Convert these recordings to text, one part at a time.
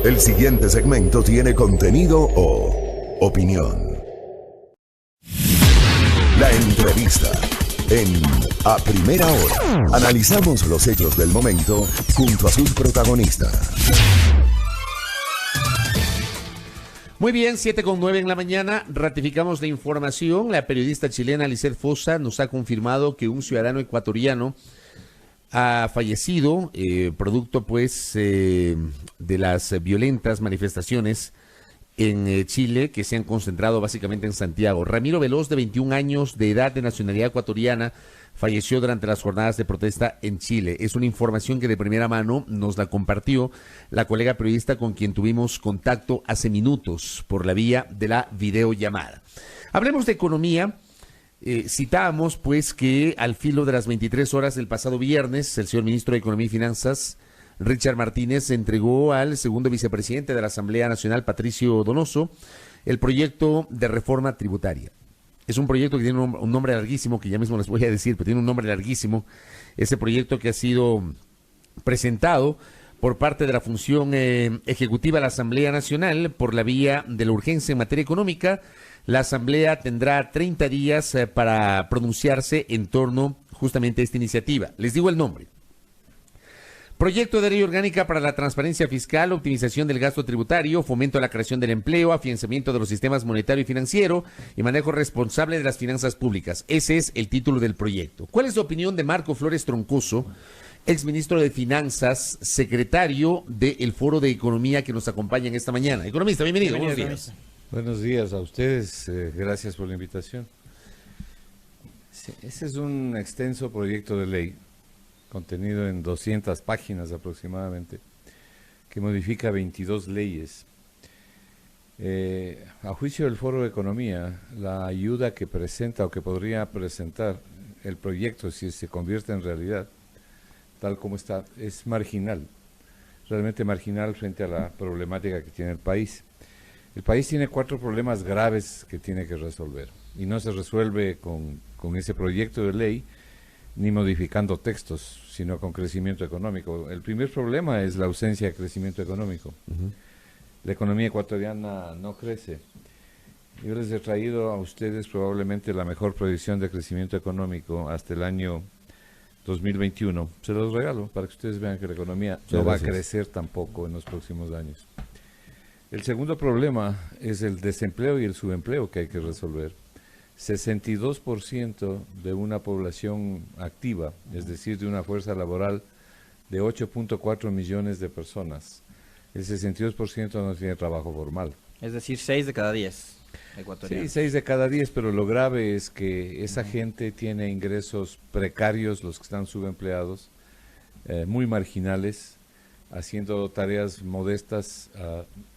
El siguiente segmento tiene contenido o opinión. La entrevista en A Primera Hora. Analizamos los hechos del momento junto a sus protagonistas. Muy bien, 7:09 en la mañana, ratificamos la información. La periodista chilena Lizeth Fossa nos ha confirmado que un ciudadano ecuatoriano ha fallecido, producto pues de las violentas manifestaciones en Chile que se han concentrado básicamente en Santiago. Ramiro Veloz, de 21 años de edad, de nacionalidad ecuatoriana, falleció durante las jornadas de protesta en Chile. Es una información que de primera mano nos la compartió la colega periodista con quien tuvimos contacto hace minutos por la vía de la videollamada. Hablemos de economía. Citábamos pues que al filo de las 23 horas del pasado viernes, el señor ministro de Economía y Finanzas, Richard Martínez, entregó al segundo vicepresidente de la Asamblea Nacional, Patricio Donoso, el proyecto de reforma tributaria. Es un proyecto que tiene un nombre larguísimo, que ya mismo les voy a decir, pero tiene un nombre larguísimo. Ese proyecto que ha sido presentado por parte de la función ejecutiva de la Asamblea Nacional por la vía de la urgencia en materia económica. La Asamblea tendrá 30 días para pronunciarse en torno justamente a esta iniciativa. Les digo el nombre. Proyecto de Ley Orgánica para la Transparencia Fiscal, Optimización del Gasto Tributario, Fomento a la Creación del Empleo, Afianzamiento de los Sistemas Monetario y Financiero y Manejo Responsable de las Finanzas Públicas. Ese es el título del proyecto. ¿Cuál es la opinión de Marco Flores Troncoso, exministro de Finanzas, secretario del Foro de Economía que nos acompaña en esta mañana? Economista, bienvenido. Buenos días. Buenos días a ustedes. Gracias por la invitación. Sí, ese es un extenso proyecto de ley contenido en 200 páginas aproximadamente, que modifica 22 leyes. A juicio del Foro de Economía, la ayuda que presenta o que podría presentar el proyecto, si se convierte en realidad, tal como está, es marginal, realmente marginal frente a la problemática que tiene el país. El país tiene 4 problemas graves que tiene que resolver, y no se resuelve con ese proyecto de ley, ni modificando textos, sino con crecimiento económico. El primer problema es la ausencia de crecimiento económico. La economía ecuatoriana no crece. Yo les he traído a ustedes probablemente la mejor proyección de crecimiento económico hasta el año 2021. Se los regalo para que ustedes vean que la economía no va a crecer tampoco en los próximos años. El segundo problema es el desempleo y el subempleo que hay que resolver. 62% de una población activa, es decir, de una fuerza laboral de 8.4 millones de personas. El 62% no tiene trabajo formal. Es decir, 6 de cada 10 ecuatorianos. Sí, 6 de cada 10, pero lo grave es que esa gente tiene ingresos precarios, los que están subempleados, muy marginales, haciendo tareas modestas,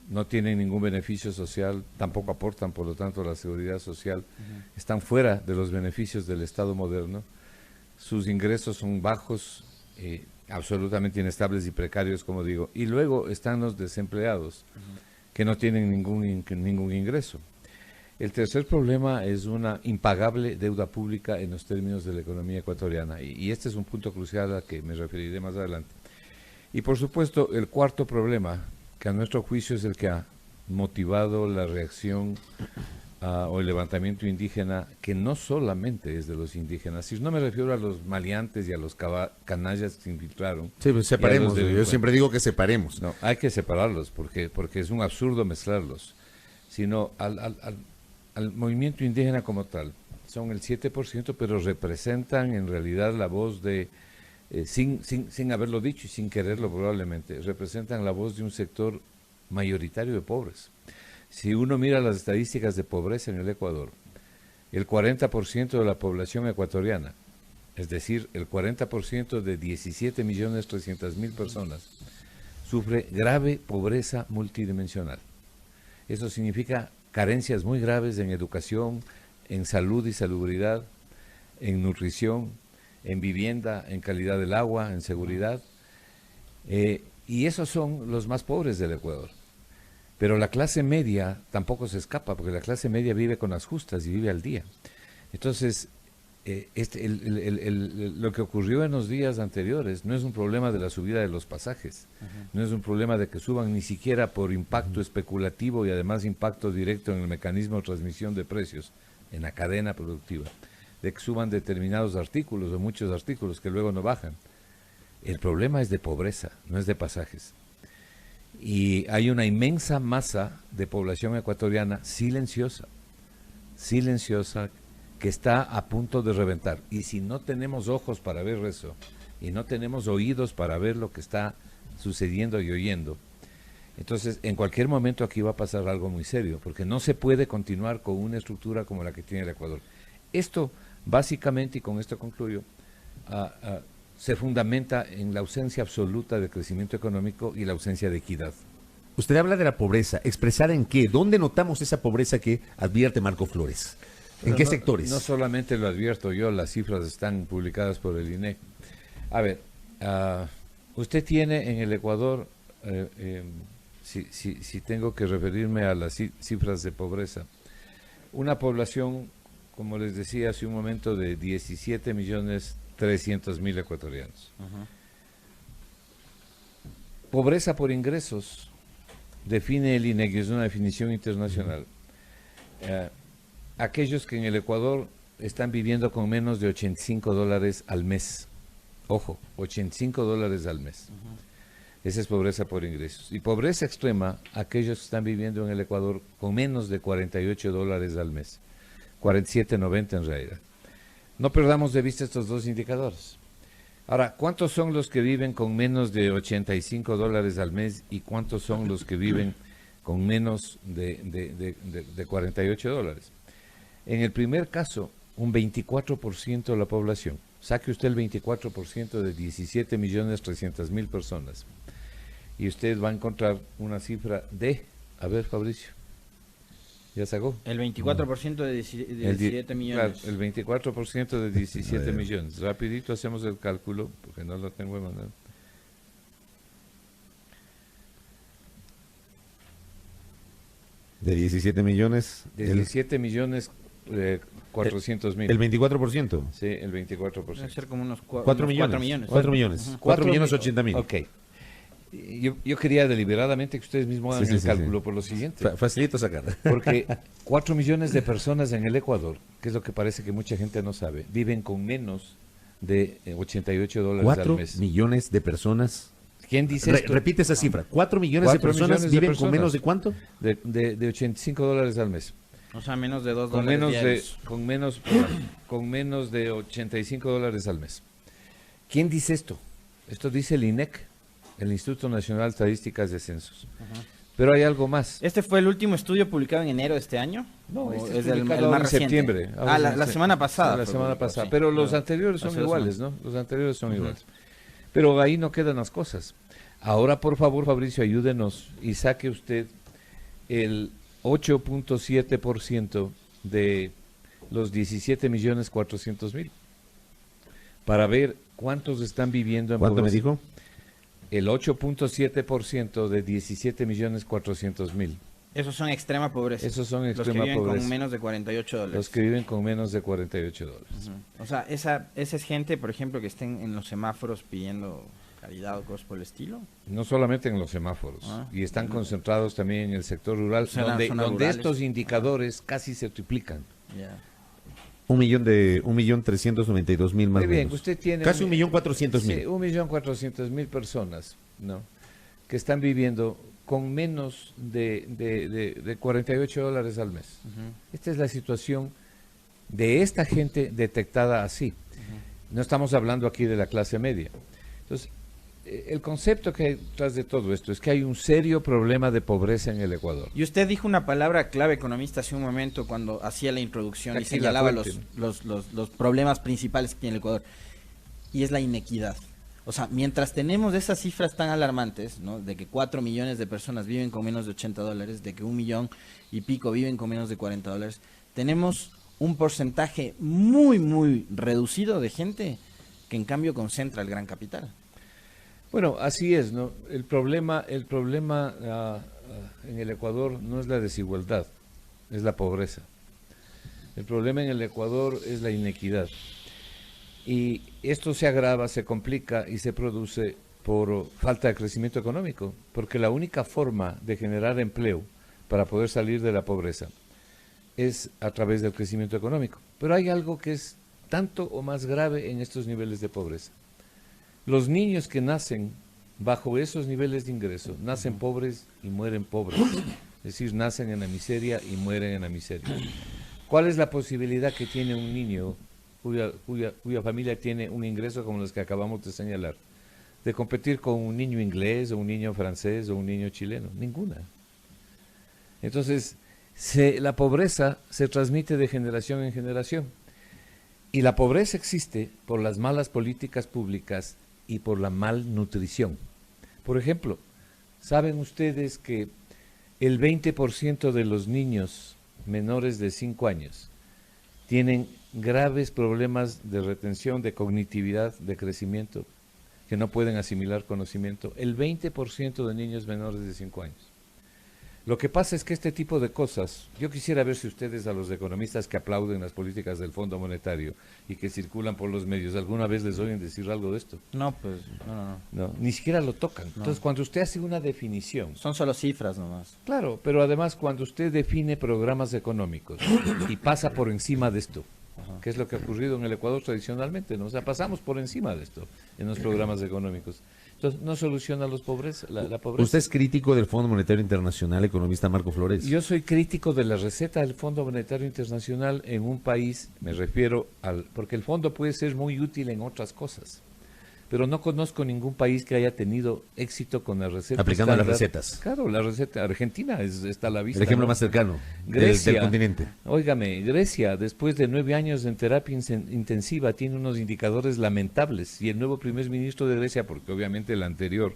no tienen ningún beneficio social, tampoco aportan, por lo tanto, a la seguridad social, están fuera de los beneficios del Estado moderno, sus ingresos son bajos, absolutamente inestables y precarios, como digo, y luego están los desempleados, que no tienen ningún ingreso. El tercer problema es una impagable deuda pública en los términos de la economía ecuatoriana, y este es un punto crucial al que me referiré más adelante. Y por supuesto, el cuarto problema, que a nuestro juicio es el que ha motivado la reacción o el levantamiento indígena, que no solamente es de los indígenas, si no me refiero a los maleantes y a los canallas que se infiltraron. Sí, pues separemos, yo siempre digo que separemos. No, hay que separarlos porque es un absurdo mezclarlos, sino al movimiento indígena como tal. Son el 7%, pero representan en realidad la voz de, sin haberlo dicho y sin quererlo probablemente, representan la voz de un sector mayoritario de pobres. Si uno mira las estadísticas de pobreza en el Ecuador, el 40% de la población ecuatoriana, es decir, el 40% de 17.300.000 personas, sufre grave pobreza multidimensional. Eso significa carencias muy graves en educación, en salud y salubridad, en nutrición, en vivienda, en calidad del agua, en seguridad. Y esos son los más pobres del Ecuador. Pero la clase media tampoco se escapa, porque la clase media vive con las justas y vive al día. Entonces, lo que ocurrió en los días anteriores no es un problema de la subida de los pasajes, no es un problema de que suban ni siquiera por impacto especulativo y además impacto directo en el mecanismo de transmisión de precios en la cadena productiva, de que suban determinados artículos o muchos artículos que luego no bajan. El problema es de pobreza, no es de pasajes. Y hay una inmensa masa de población ecuatoriana silenciosa, que está a punto de reventar. Y si no tenemos ojos para ver eso, y no tenemos oídos para ver lo que está sucediendo y oyendo, entonces en cualquier momento aquí va a pasar algo muy serio, porque no se puede continuar con una estructura como la que tiene el Ecuador. Esto, básicamente, y con esto concluyo, se fundamenta en la ausencia absoluta de crecimiento económico y la ausencia de equidad. Usted habla de la pobreza. ¿Expresar en qué? ¿Dónde notamos esa pobreza que advierte Marco Flores? ¿En qué sectores? No solamente lo advierto yo, las cifras están publicadas por el INEC. A ver, usted tiene en el Ecuador, si tengo que referirme a las cifras de pobreza, una población, como les decía hace un momento, de 17.300.000 ecuatorianos. Pobreza por ingresos, define el INEC, es una definición internacional. Aquellos que en el Ecuador están viviendo con menos de $85 al mes. Ojo, $85 al mes. Esa es pobreza por ingresos. Y pobreza extrema, aquellos que están viviendo en el Ecuador con menos de $48 al mes. 47.90 en realidad. No perdamos de vista estos dos indicadores. Ahora, ¿cuántos son los que viven con menos de $85 al mes y cuántos son los que viven con menos de $48? En el primer caso, un 24% de la población. Saque usted el 24% de 17.300.000 personas. Y usted va a encontrar una cifra de... A ver, Fabricio. ¿Ya sacó? El 24% de 17 millones. Claro, el 24% de 17 millones. Rapidito hacemos el cálculo, porque no lo tengo en mano. De 17 millones. 17.400.000. El 24%. Sí, el 24%. Debe ser como unos 4 millones. 4 millones. 4 millones. 4.080.000. Ok. Yo quería deliberadamente que ustedes mismos hagan el cálculo por lo siguiente. Facilito sacar. Porque 4 millones de personas en el Ecuador, que es lo que parece que mucha gente no sabe, viven con menos de $88 al 4 mes. millones de personas. ¿Quién dice esto? Repite esa cifra. 4 millones de 4 personas millones de viven personas. con menos de ¿cuánto? De $85 al mes. O sea, menos de $2 Con menos diarios. con menos de $85 al mes. ¿Quién dice esto? Esto dice el INEC, el Instituto Nacional de Estadísticas de Censos. Pero hay algo más. ¿Este fue el último estudio publicado en enero de este año? No, ¿O este es es el publicado más en reciente? septiembre. La semana pasada. La fue semana publicado, pasada. sí. Pero los anteriores son Hace 2 iguales, semanas. ¿no? Los anteriores son iguales. Pero ahí no quedan las cosas. Ahora, por favor, Fabricio, ayúdenos y saque usted el 8.7% de los 17.400.000 para ver cuántos están viviendo en ¿Cuánto me pobreza. dijo? El 8.7% de 17.400.000. Esos son extrema pobreza. Esos son Los que extrema viven pobreza. con menos de $48. Los que viven con menos de $48. O sea, esa es gente, por ejemplo, que estén en los semáforos pidiendo caridad o cosas por el estilo. No solamente en los semáforos, y están concentrados también en el sector rural, sea, en las donde zonas donde rurales. estos indicadores casi se triplican. Ya. 1.392.000 más Muy o bien, menos. usted tiene... Casi 1.400.000. Sí, 1.400.000 personas, ¿no? Que están viviendo con menos de $48 al mes. Esta es la situación de esta gente detectada así. No estamos hablando aquí de la clase media. Entonces, el concepto que hay detrás de todo esto es que hay un serio problema de pobreza en el Ecuador. Y usted dijo una palabra clave, economista, hace un momento cuando hacía la introducción y Aquí la señalaba fuente, los problemas principales que tiene el Ecuador. Y es la inequidad. O sea, mientras tenemos esas cifras tan alarmantes, ¿no? De que 4 millones de personas viven con menos de $80, de que 1 millón y pico viven con menos de $40, tenemos un porcentaje muy, muy reducido de gente que en cambio concentra el gran capital. Bueno, así es, ¿no? El problema en el Ecuador no es la desigualdad, es la pobreza. El problema en el Ecuador es la inequidad. Y esto se agrava, se complica y se produce por falta de crecimiento económico, porque la única forma de generar empleo para poder salir de la pobreza es a través del crecimiento económico. Pero hay algo que es tanto o más grave en estos niveles de pobreza. Los niños que nacen bajo esos niveles de ingreso, nacen pobres y mueren pobres. Es decir, nacen en la miseria y mueren en la miseria. ¿Cuál es la posibilidad que tiene un niño cuya familia tiene un ingreso como los que acabamos de señalar, de competir con un niño inglés o un niño francés o un niño chileno? Ninguna. Entonces, la pobreza se transmite de generación en generación. Y la pobreza existe por las malas políticas públicas y por la malnutrición. Por ejemplo, ¿saben ustedes que el 20% de los niños menores de 5 años tienen graves problemas de retención, de cognitividad, de crecimiento, que no pueden asimilar conocimiento? El 20% de niños menores de 5 años. Lo que pasa es que este tipo de cosas, yo quisiera ver si ustedes, a los economistas que aplauden las políticas del Fondo Monetario y que circulan por los medios, ¿alguna vez les oyen decir algo de esto? No, pues, no. No, ni siquiera lo tocan. No. Entonces, cuando usted hace una definición... Son solo cifras nomás. Claro, pero además cuando usted define programas económicos y pasa por encima de esto, que es lo que ha ocurrido en el Ecuador tradicionalmente, ¿no? O sea, pasamos por encima de esto en los programas económicos. Entonces, no soluciona la pobreza. ¿Usted es crítico del Fondo Monetario Internacional, economista Marco Flores? Yo soy crítico de la receta del Fondo Monetario Internacional en un país, me refiero porque el fondo puede ser muy útil en otras cosas, pero no conozco ningún país que haya tenido éxito con la receta. Aplicando las recetas. Claro, la receta. Argentina está a la vista. El ejemplo, ¿no?, más cercano del continente. Óigame, Grecia, después de 9 años en terapia intensiva, tiene unos indicadores lamentables. Y el nuevo primer ministro de Grecia, porque obviamente el anterior,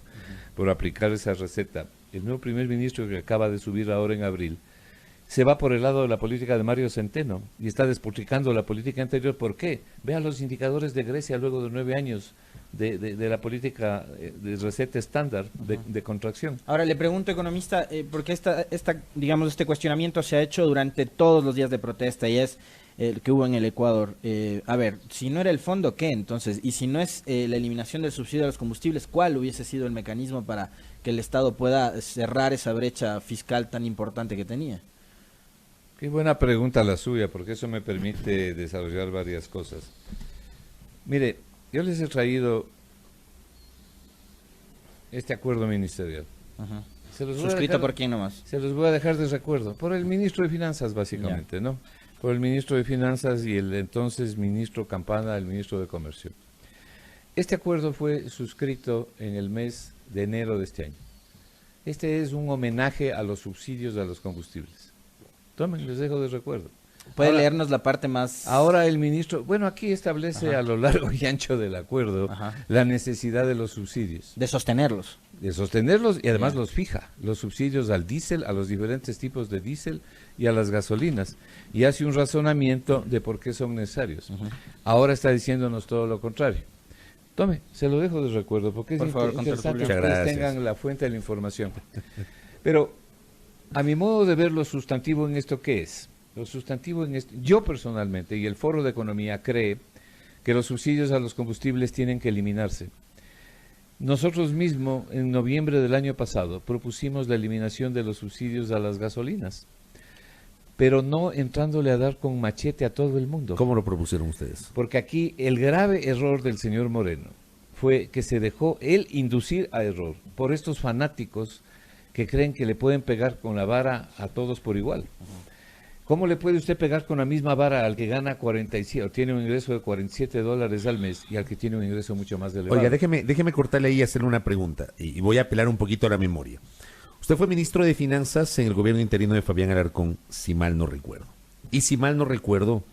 por aplicar esa receta, el nuevo primer ministro que acaba de subir ahora en abril, se va por el lado de la política de Mario Centeno y está despotricando la política anterior. ¿Por qué? Vea los indicadores de Grecia luego de 9 años de la política de receta estándar de contracción. Ahora le pregunto, economista, porque digamos, este cuestionamiento se ha hecho durante todos los días de protesta y es el que hubo en el Ecuador. A ver, si no era el fondo, ¿qué entonces? Y si no es la eliminación del subsidio a los combustibles, ¿cuál hubiese sido el mecanismo para que el Estado pueda cerrar esa brecha fiscal tan importante que tenía? Qué buena pregunta la suya, porque eso me permite desarrollar varias cosas. Mire, yo les he traído este acuerdo ministerial. Ajá. ¿Suscrito por quién nomás? Se los voy a dejar de recuerdo. Por el ministro de Finanzas, básicamente, ¿no? Por el ministro de Finanzas y el entonces ministro Campana, el ministro de Comercio. Este acuerdo fue suscrito en el mes de enero de este año. Este es un homenaje a los subsidios a los combustibles. Tomen, les dejo de recuerdo. ¿Puede leernos la parte más...? Ahora el ministro, bueno, aquí establece a lo largo y ancho del acuerdo la necesidad de los subsidios. De sostenerlos. De sostenerlos y además los fija, los subsidios al diésel, a los diferentes tipos de diésel y a las gasolinas. Y hace un razonamiento de por qué son necesarios. Ahora está diciéndonos todo lo contrario. Tome, se lo dejo de recuerdo porque es interesante que ustedes tengan la fuente de la información. Pero, a mi modo de ver, lo sustantivo en esto, ¿qué es? Lo sustantivo en esto, yo personalmente, y el Foro de Economía cree que los subsidios a los combustibles tienen que eliminarse. Nosotros mismos, en noviembre del año pasado, propusimos la eliminación de los subsidios a las gasolinas, pero no entrándole a dar con machete a todo el mundo. ¿Cómo lo propusieron ustedes? Porque aquí el grave error del señor Moreno fue que se dejó él inducir a error por estos fanáticos que creen que le pueden pegar con la vara a todos por igual. ¿Cómo le puede usted pegar con la misma vara al que gana 47 o tiene un ingreso de $47 al mes y al que tiene un ingreso mucho más elevado? Oiga, déjeme cortarle ahí y hacerle una pregunta. Y voy a apelar un poquito a la memoria. Usted fue ministro de Finanzas en el gobierno interino de Fabián Alarcón, si mal no recuerdo. Y si mal no recuerdo,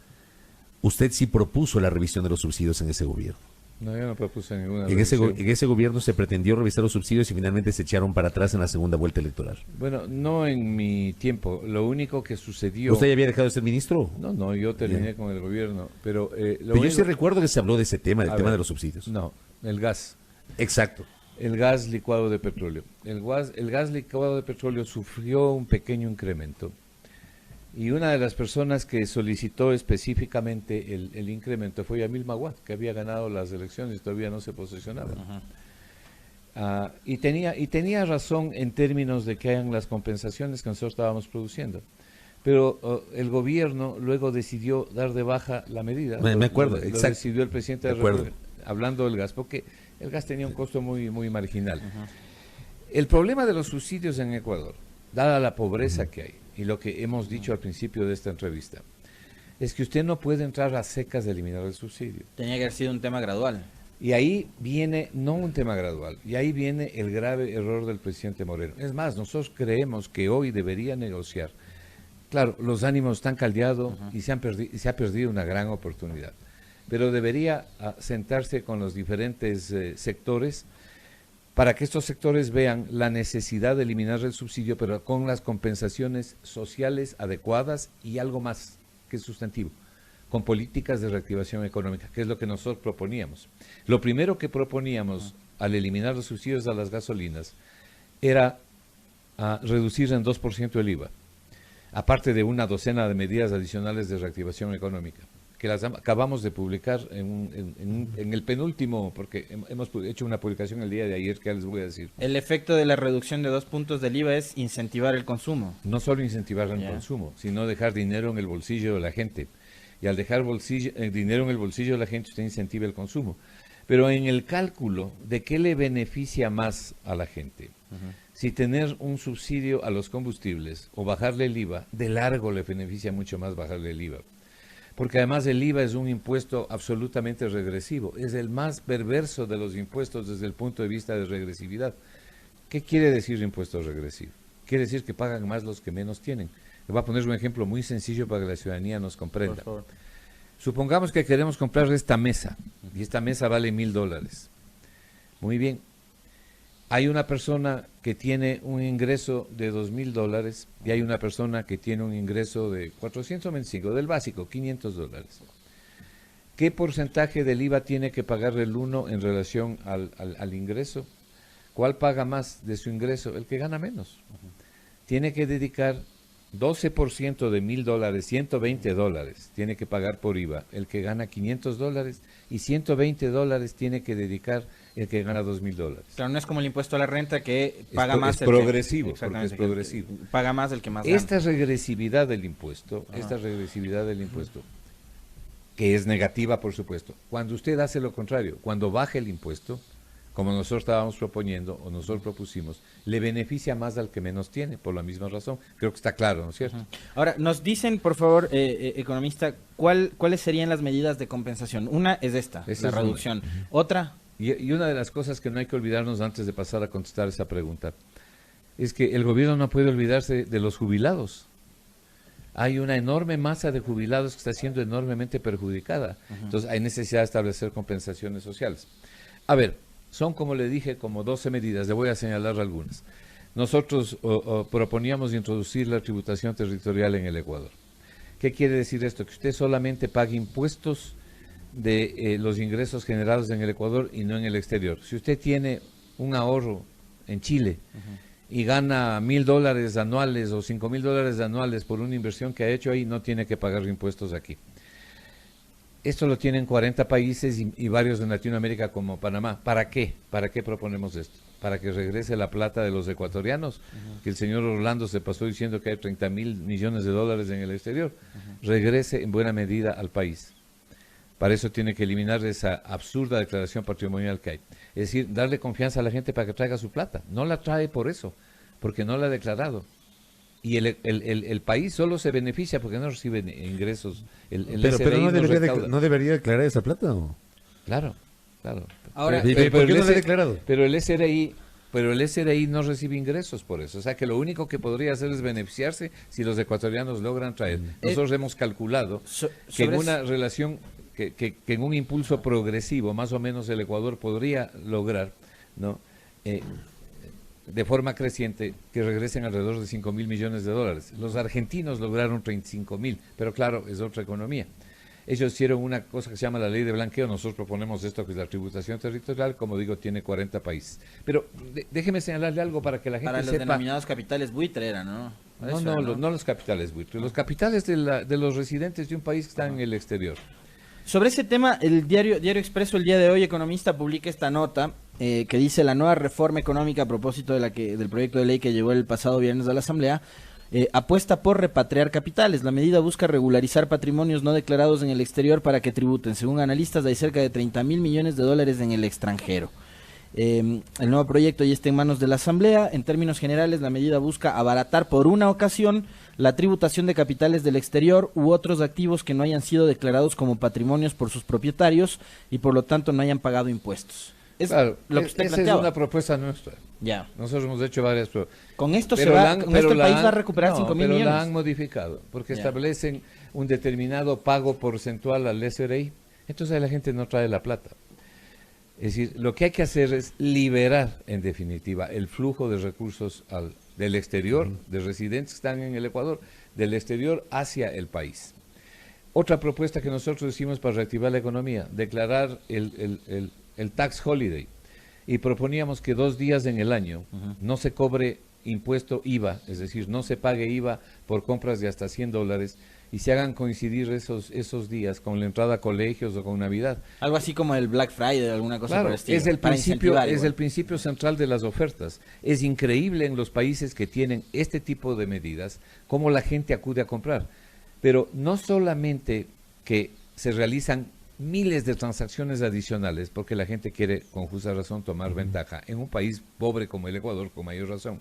usted sí propuso la revisión de los subsidios en ese gobierno. No, yo no propuse ninguna en ese gobierno se pretendió revisar los subsidios y finalmente se echaron para atrás en la segunda vuelta electoral. Bueno, no en mi tiempo. Lo único que sucedió... ¿Usted ya había dejado de ser ministro? No, yo terminé con el gobierno. Pero, yo sí recuerdo que se habló de ese tema, del tema de los subsidios. No, el gas. Exacto. El gas licuado de petróleo. El gas licuado de petróleo sufrió un pequeño incremento. Y una de las personas que solicitó específicamente el incremento fue Yamil Maguad, que había ganado las elecciones y todavía no se posesionaba. Y tenía razón en términos de que hayan las compensaciones que nosotros estábamos produciendo. Pero el gobierno luego decidió dar de baja la medida. Me acuerdo, lo exacto. decidió el presidente de la República, hablando del gas, porque el gas tenía un costo muy, muy marginal. El problema de los subsidios en Ecuador, dada la pobreza que hay, y lo que hemos dicho al principio de esta entrevista, es que usted no puede entrar a secas de eliminar el subsidio. Tenía que haber sido un tema gradual. Y ahí viene, no un tema gradual, y ahí viene el grave error del presidente Moreno. Es más, nosotros creemos que hoy debería negociar. Claro, los ánimos están caldeados y se ha perdido una gran oportunidad. Pero debería sentarse con los diferentes sectores para que estos sectores vean la necesidad de eliminar el subsidio, pero con las compensaciones sociales adecuadas y algo más que es sustantivo, con políticas de reactivación económica, que es lo que nosotros proponíamos. Lo primero que proponíamos al eliminar los subsidios a las gasolinas era reducir en 2% el IVA, aparte de una docena de medidas adicionales de reactivación económica, que las acabamos de publicar en el penúltimo, porque hemos hecho una publicación el día de ayer que ya les voy a decir. El efecto de la reducción de 2 puntos del IVA es incentivar el consumo. No solo incentivar el consumo, sino dejar dinero en el bolsillo de la gente. Y al dejar dinero en el bolsillo de la gente, usted incentiva el consumo. Pero en el cálculo de qué le beneficia más a la gente, si tener un subsidio a los combustibles o bajarle el IVA, de largo le beneficia mucho más bajarle el IVA. Porque además el IVA es un impuesto absolutamente regresivo, es el más perverso de los impuestos desde el punto de vista de regresividad. ¿Qué quiere decir impuesto regresivo? Quiere decir que pagan más los que menos tienen. Le voy a poner un ejemplo muy sencillo para que la ciudadanía nos comprenda. Por favor. Supongamos que queremos comprar esta mesa, y esta mesa vale $1,000. Muy bien. Hay una persona que tiene un ingreso de $2,000 y hay una persona que tiene un ingreso de 425, del básico, $500. ¿Qué porcentaje del IVA tiene que pagar el uno en relación al ingreso? ¿Cuál paga más de su ingreso? El que gana menos. Tiene que dedicar 12% de $1,000, $120 tiene que pagar por IVA el que gana $500 y $120 tiene que dedicar el que gana $2,000. Claro, no es como el impuesto a la renta que paga más. Es progresivo, porque es progresivo. Paga más el que más gana. Esta regresividad del impuesto, que es negativa, por supuesto, cuando usted hace lo contrario, cuando baja el impuesto, como nosotros estábamos proponiendo o nosotros propusimos, le beneficia más al que menos tiene, por la misma razón. Creo que está claro, ¿no es cierto? Ahora, nos dicen, por favor, economista, ¿cuáles serían las medidas de compensación? Una es esta, la reducción. Otra. Y una de las cosas que no hay que olvidarnos antes de pasar a contestar esa pregunta, es que el gobierno no puede olvidarse de los jubilados. Hay una enorme masa de jubilados que está siendo enormemente perjudicada. Entonces hay necesidad de establecer compensaciones sociales. A ver, son, como le dije, como 12 medidas. Le voy a señalar algunas. Nosotros proponíamos introducir la tributación territorial en el Ecuador. ¿Qué quiere decir esto? Que usted solamente pague impuestos de los ingresos generados en el Ecuador y no en el exterior. Si usted tiene un ahorro en Chile y gana $1,000 anuales o $5,000 anuales por una inversión que ha hecho ahí, no tiene que pagar impuestos aquí. Esto lo tienen 40 países y varios de Latinoamérica como Panamá. ¿Para qué? ¿Para qué proponemos esto? Para que regrese la plata de los ecuatorianos, que el señor Orlando se pasó diciendo que hay $30,000 millones en el exterior. Regrese en buena medida al país. Para eso tiene que eliminar esa absurda declaración patrimonial que hay. Es decir, darle confianza a la gente para que traiga su plata. No la trae por eso, porque no la ha declarado. Y el país solo se beneficia porque no recibe ingresos. Pero no debería declarar esa plata, ¿o? Claro. Ahora, ¿por qué no lo ha declarado? Pero el SRI no recibe ingresos por eso. O sea que lo único que podría hacer es beneficiarse si los ecuatorianos logran traer. Nosotros hemos calculado que en una relación, que en un impulso progresivo, más o menos el Ecuador podría lograr, ¿no? De forma creciente, que regresen alrededor de $5,000 millones. Los argentinos lograron 35,000, pero claro, es otra economía. Ellos hicieron una cosa que se llama la ley de blanqueo. Nosotros proponemos esto, que es la tributación territorial, como digo, tiene 40 países. Pero déjeme señalarle algo para que la gente sepa. Para los denominados capitales buitre era, ¿no? No los capitales buitres, los capitales de los residentes de un país que están en el exterior. Sobre ese tema, el Diario Expreso el día de hoy, Economista, publica esta nota que dice: la nueva reforma económica a propósito del proyecto de ley que llegó el pasado viernes a la Asamblea apuesta por repatriar capitales. La medida busca regularizar patrimonios no declarados en el exterior para que tributen. Según analistas, hay cerca de 30.000 millones de dólares en el extranjero. El nuevo proyecto ya está en manos de la Asamblea. En términos generales, la medida busca abaratar por una ocasión la tributación de capitales del exterior u otros activos que no hayan sido declarados como patrimonios por sus propietarios y por lo tanto no hayan pagado impuestos. Claro, lo que usted esa planteaba. es una propuesta nuestra. Ya. Nosotros hemos hecho varias pruebas. Con esto Pero el país va a recuperar 5.000 pero millones. la han modificado, porque establecen un determinado pago porcentual al SRI. Entonces la gente no trae la plata. Es decir, lo que hay que hacer es liberar, en definitiva, el flujo de recursos del exterior, de residentes que están en el Ecuador, del exterior hacia el país. Otra propuesta que nosotros hicimos para reactivar la economía, declarar el tax holiday. Y proponíamos que 2 días en el año no se cobre impuesto IVA, es decir, no se pague IVA por compras de hasta $100 y se hagan coincidir esos días con la entrada a colegios o con Navidad. Algo así como el Black Friday, alguna cosa por el estilo. Es el para incentivar igual. el principio central de las ofertas. Es increíble en los países que tienen este tipo de medidas cómo la gente acude a comprar. Pero no solamente que se realizan miles de transacciones adicionales porque la gente quiere, con justa razón, tomar ventaja en un país pobre como el Ecuador, con mayor razón,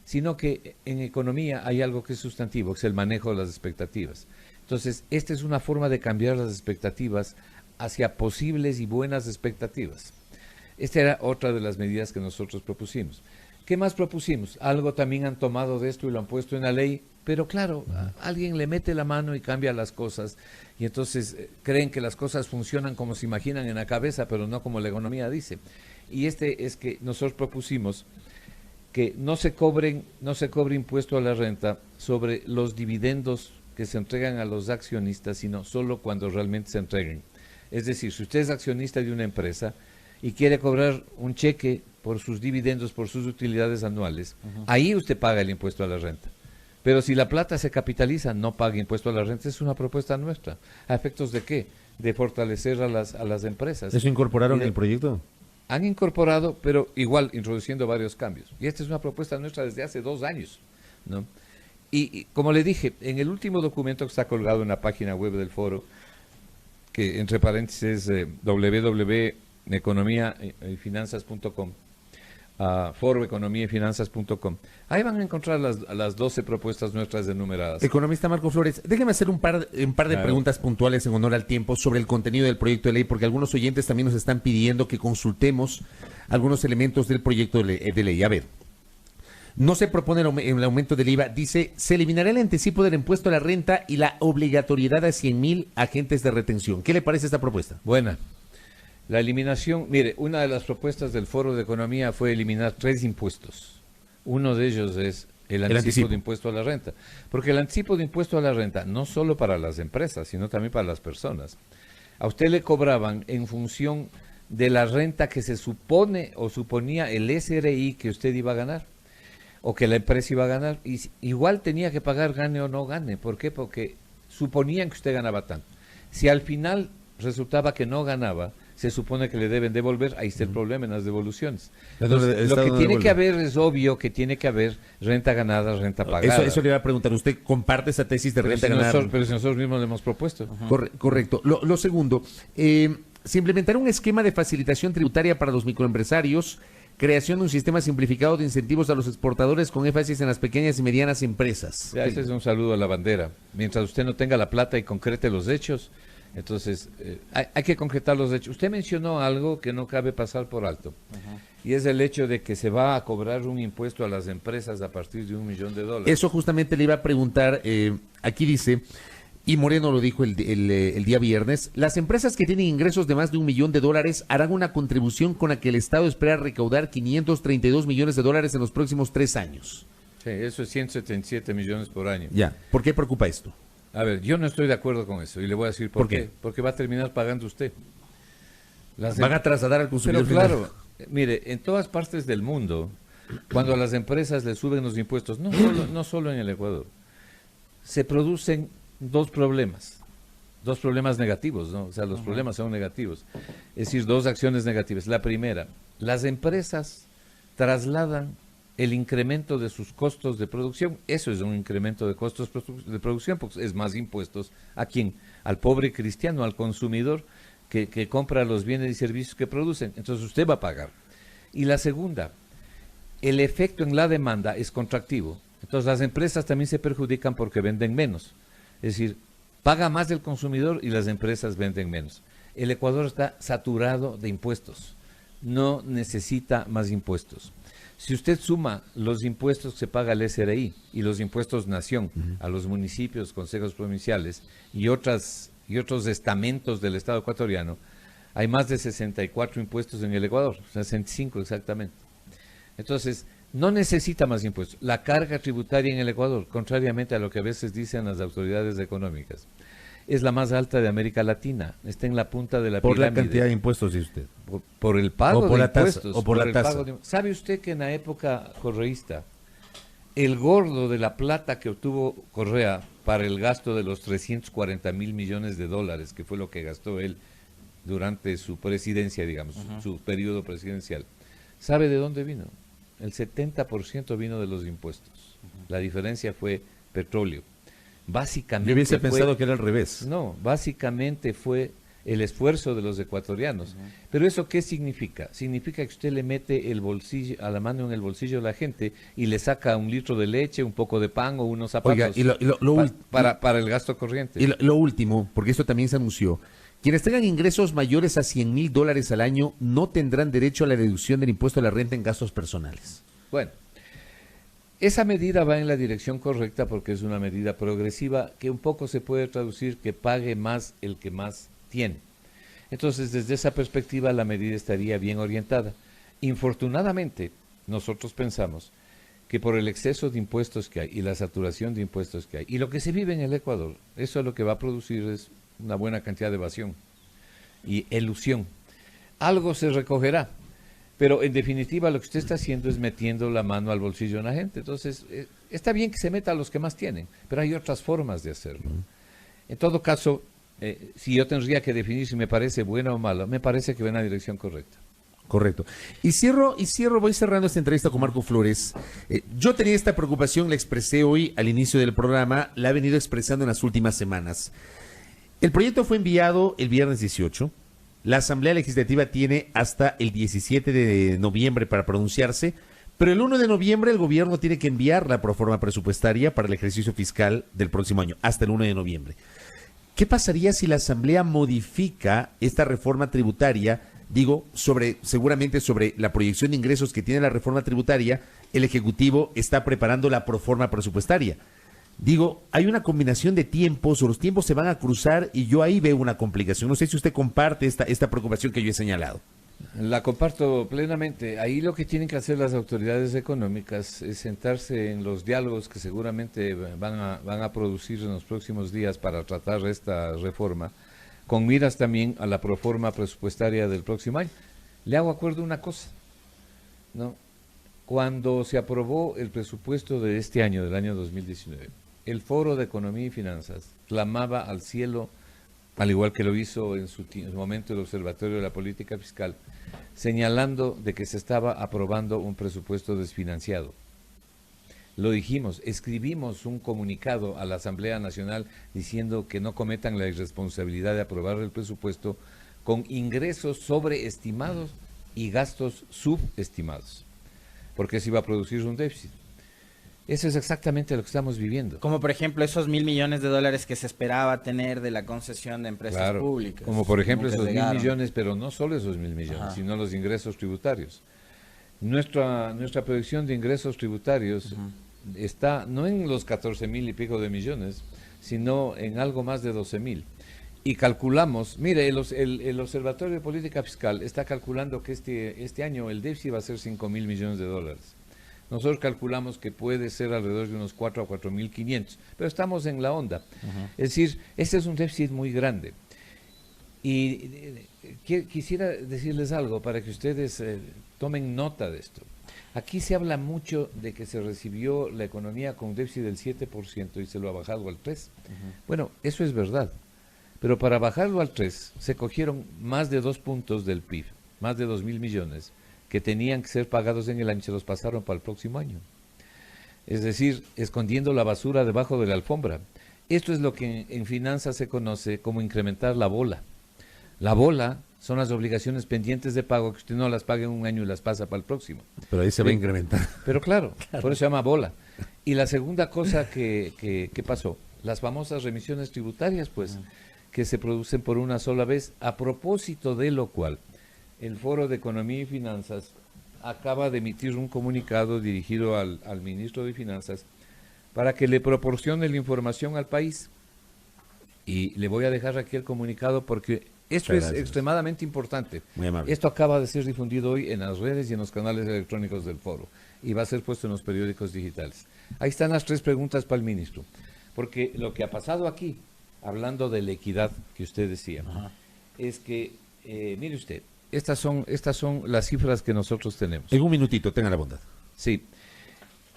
sino que en economía hay algo que es sustantivo, que es el manejo de las expectativas. Entonces, esta es una forma de cambiar las expectativas hacia posibles y buenas expectativas. Esta era otra de las medidas que nosotros propusimos. ¿Qué más propusimos? Algo también han tomado de esto y lo han puesto en la ley, pero claro, alguien le mete la mano y cambia las cosas, y entonces creen que las cosas funcionan como se imaginan en la cabeza, pero no como la economía dice. Y es que nosotros propusimos que no se cobre impuesto a la renta sobre los dividendos que se entregan a los accionistas, sino solo cuando realmente se entreguen. Es decir, si usted es accionista de una empresa y quiere cobrar un cheque por sus dividendos, por sus utilidades anuales, ahí usted paga el impuesto a la renta. Pero si la plata se capitaliza, no paga impuesto a la renta. Es una propuesta nuestra. ¿A efectos de qué? De fortalecer a las empresas. ¿Eso incorporaron en el proyecto? Han incorporado, pero igual introduciendo varios cambios. Y esta es una propuesta nuestra desde hace 2 años, ¿no? Y como le dije, en el último documento que está colgado en la página web del foro, que entre paréntesis www.economiafinanzas.com, foroeconomiafinanzas.com, ahí van a encontrar las 12 propuestas nuestras enumeradas. Economista Marco Flores, déjeme hacer un par de preguntas puntuales en honor al tiempo sobre el contenido del proyecto de ley, porque algunos oyentes también nos están pidiendo que consultemos algunos elementos del proyecto de ley. A ver, no se propone el aumento del IVA, dice, se eliminará el anticipo del impuesto a la renta y la obligatoriedad a 100.000 agentes de retención. ¿Qué le parece esta propuesta? Buena. La eliminación, mire, una de las propuestas del Foro de Economía fue eliminar 3 impuestos. Uno de ellos es el anticipo de impuesto a la renta. Porque el anticipo de impuesto a la renta, no solo para las empresas, sino también para las personas. A usted le cobraban en función de la renta que se supone o suponía el SRI que usted iba a ganar, o que la empresa iba a ganar. Y igual tenía que pagar, gane o no gane. ¿Por qué? Porque suponían que usted ganaba tanto. Si al final resultaba que no ganaba, se supone que le deben devolver, ahí está el problema en las devoluciones. Entonces, lo que tiene que haber es obvio que tiene que haber renta ganada, renta pagada. Eso le iba a preguntar, ¿usted comparte esa tesis de renta ganada? Pero si nosotros mismos le hemos propuesto. Correcto. Lo segundo, se implementará un esquema de facilitación tributaria para los microempresarios, creación de un sistema simplificado de incentivos a los exportadores con énfasis en las pequeñas y medianas empresas. Ya, ese es un saludo a la bandera. Mientras usted no tenga la plata y concrete los hechos, entonces hay que concretar los hechos. Usted mencionó algo que no cabe pasar por alto, y es el hecho de que se va a cobrar un impuesto a las empresas a partir de $1 millón. Eso justamente le iba a preguntar, aquí dice, y Moreno lo dijo el día viernes, las empresas que tienen ingresos de más de $1 millón harán una contribución con la que el Estado espera recaudar $532 millones en los próximos 3 años. Sí, eso es 177 millones por año. Ya, ¿por qué preocupa esto? A ver, yo no estoy de acuerdo con eso y le voy a decir por qué. Porque va a terminar pagando usted. Van a trasladar al consumidor final. Pero claro, mire, en todas partes del mundo cuando a las empresas les suben los impuestos, no solo en el Ecuador, se producen dos problemas negativos, ¿no? O sea, los problemas son negativos. Es decir, dos acciones negativas. La primera, las empresas trasladan el incremento de sus costos de producción. Eso es un incremento de costos de producción, porque es más impuestos. ¿A quién? Al pobre cristiano, al consumidor que compra los bienes y servicios que producen. Entonces usted va a pagar. Y la segunda, el efecto en la demanda es contractivo. Entonces las empresas también se perjudican porque venden menos. Es decir, paga más el consumidor y las empresas venden menos. El Ecuador está saturado de impuestos. No necesita más impuestos. Si usted suma los impuestos que se paga al SRI y los impuestos nación a los municipios, consejos provinciales y otros estamentos del Estado ecuatoriano, hay más de 64 impuestos en el Ecuador, 65 exactamente. Entonces, no necesita más impuestos. La carga tributaria en el Ecuador, contrariamente a lo que a veces dicen las autoridades económicas, es la más alta de América Latina. Está en la punta de la pirámide. Por la cantidad de impuestos, dice usted. Por el pago o por de la tasa, impuestos. o por la tasa. ¿Sabe usted que en la época correísta, el gordo de la plata que obtuvo Correa para el gasto de los 340,000 millones de dólares, que fue lo que gastó él durante su presidencia, digamos, su periodo presidencial, ¿sabe de dónde vino? El 70% vino de los impuestos. La diferencia fue petróleo. Básicamente yo hubiese pensado que era al revés. No, básicamente fue el esfuerzo de los ecuatorianos. Pero ¿eso qué significa? Significa que usted le mete el bolsillo, a la mano en el bolsillo a la gente y le saca un litro de leche, un poco de pan o unos zapatos. Oiga, para el gasto corriente. Y lo último, porque esto también se anunció, quienes tengan ingresos mayores a $100,000 al año no tendrán derecho a la deducción del impuesto a la renta en gastos personales. Bueno, esa medida va en la dirección correcta porque es una medida progresiva que un poco se puede traducir que pague más el que más tiene. Entonces, desde esa perspectiva, la medida estaría bien orientada. Infortunadamente, nosotros pensamos que por el exceso de impuestos que hay y la saturación de impuestos que hay, y lo que se vive en el Ecuador, eso lo que va a producir es una buena cantidad de evasión y elusión. Algo se recogerá. Pero en definitiva lo que usted está haciendo es metiendo la mano al bolsillo de la gente. Entonces, está bien que se meta a los que más tienen, pero hay otras formas de hacerlo. En todo caso, si yo tendría que definir si me parece bueno o malo, me parece que va en la dirección correcta. Correcto. Y cierro, voy cerrando esta entrevista con Marco Flores. Yo tenía esta preocupación, la expresé hoy al inicio del programa, la he venido expresando en las últimas semanas. El proyecto fue enviado el viernes 18. La Asamblea Legislativa tiene hasta el 17 de noviembre para pronunciarse, pero el 1 de noviembre el gobierno tiene que enviar la proforma presupuestaria para el ejercicio fiscal del próximo año, hasta el 1 de noviembre. ¿Qué pasaría si la Asamblea modifica esta reforma tributaria? Digo, seguramente sobre la proyección de ingresos que tiene la reforma tributaria, el Ejecutivo está preparando la proforma presupuestaria. Digo, hay una combinación de tiempos, o los tiempos se van a cruzar y yo ahí veo una complicación. No sé si usted comparte esta preocupación que yo he señalado. La comparto plenamente. Ahí lo que tienen que hacer las autoridades económicas es sentarse en los diálogos que seguramente van a producir en los próximos días para tratar esta reforma, con miras también a la proforma presupuestaria del próximo año. Le hago acuerdo una cosa, ¿no? Cuando se aprobó el presupuesto de este año, del año 2019, el Foro de Economía y Finanzas clamaba al cielo, al igual que lo hizo en su momento el Observatorio de la Política Fiscal, señalando de que se estaba aprobando un presupuesto desfinanciado. Lo dijimos, escribimos un comunicado a la Asamblea Nacional diciendo que no cometan la irresponsabilidad de aprobar el presupuesto con ingresos sobreestimados y gastos subestimados, porque se iba a producir un déficit. Eso es exactamente lo que estamos viviendo. Como por ejemplo esos $1.000 millones que se esperaba tener de la concesión de empresas públicas. Como por ejemplo esos llegaron. 1.000 millones, pero no solo esos 1.000 millones, sino los ingresos tributarios. Nuestra proyección de ingresos tributarios está no en los 14,000 y pico de millones, sino en algo más de 12,000. Y calculamos, mire, el Observatorio de Política Fiscal está calculando que este año el déficit va a ser 5,000 millones de dólares. Nosotros calculamos que puede ser alrededor de unos 4 a 4,500, pero estamos en la onda. Es decir, este es un déficit muy grande. Y quisiera decirles algo para que ustedes tomen nota de esto. Aquí se habla mucho de que se recibió la economía con un déficit del 7% y se lo ha bajado al 3%. Bueno, eso es verdad. Pero para bajarlo al 3%, se cogieron más de 2 puntos del PIB, más de 2.000 millones, que tenían que ser pagados en el año, se los pasaron para el próximo año. Es decir, escondiendo la basura debajo de la alfombra. Esto es lo que en finanzas se conoce como incrementar la bola. La bola son las obligaciones pendientes de pago que usted no las paga en un año y las pasa para el próximo. Pero ahí se va a incrementar. Pero claro, por eso se llama bola. Y la segunda cosa que pasó, las famosas remisiones tributarias, pues, que se producen por una sola vez, a propósito de lo cual el Foro de Economía y Finanzas acaba de emitir un comunicado dirigido al ministro de Finanzas para que le proporcione la información al país. Y le voy a dejar aquí el comunicado porque esto es extremadamente importante. Muy amable. Esto acaba de ser difundido hoy en las redes y en los canales electrónicos del foro y va a ser puesto en los periódicos digitales. Ahí están las 3 preguntas para el ministro. Porque lo que ha pasado aquí, hablando de la equidad que usted decía, es que, mire usted, estas son las cifras que nosotros tenemos. En un minutito, tenga la bondad. Sí.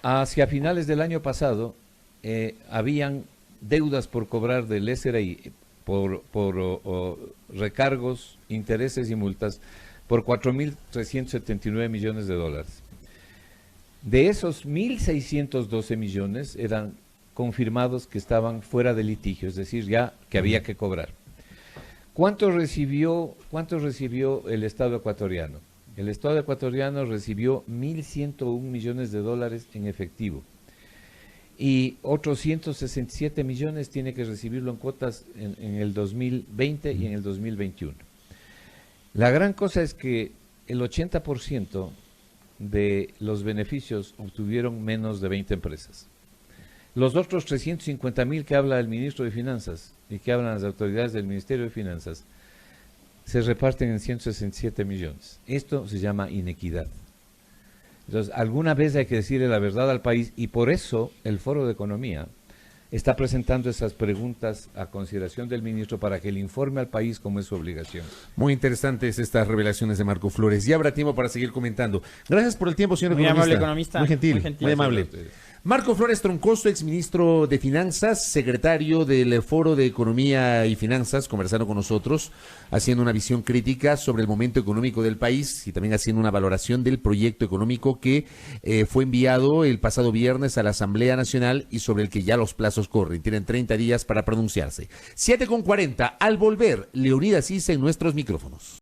Hacia finales del año pasado, habían deudas por cobrar del SRI por recargos, intereses y multas por 4.379 millones de dólares. De esos 1.612 millones eran confirmados que estaban fuera de litigio, es decir, ya que había que cobrar. ¿Cuánto recibió el Estado ecuatoriano? El Estado ecuatoriano recibió 1.101 millones de dólares en efectivo. Y otros 167 millones tiene que recibirlo en cuotas en el 2020 y en el 2021. La gran cosa es que el 80% de los beneficios obtuvieron menos de 20 empresas. Los otros 350.000 que habla el ministro de Finanzas y que hablan las autoridades del Ministerio de Finanzas se reparten en 167 millones. Esto se llama inequidad. Entonces, alguna vez hay que decirle la verdad al país y por eso el Foro de Economía está presentando esas preguntas a consideración del ministro para que le informe al país cómo es su obligación. Muy interesantes estas revelaciones de Marco Flores. Ya habrá tiempo para seguir comentando. Gracias por el tiempo, señor Muy economista. amable economista. Muy gentil, muy amable. Marco Flores Troncoso, exministro de Finanzas, secretario del Foro de Economía y Finanzas, conversando con nosotros, haciendo una visión crítica sobre el momento económico del país y también haciendo una valoración del proyecto económico que fue enviado el pasado viernes a la Asamblea Nacional y sobre el que ya los plazos corren. Tienen 30 días para pronunciarse. 7:40. Al volver, Leonidas Issa en nuestros micrófonos.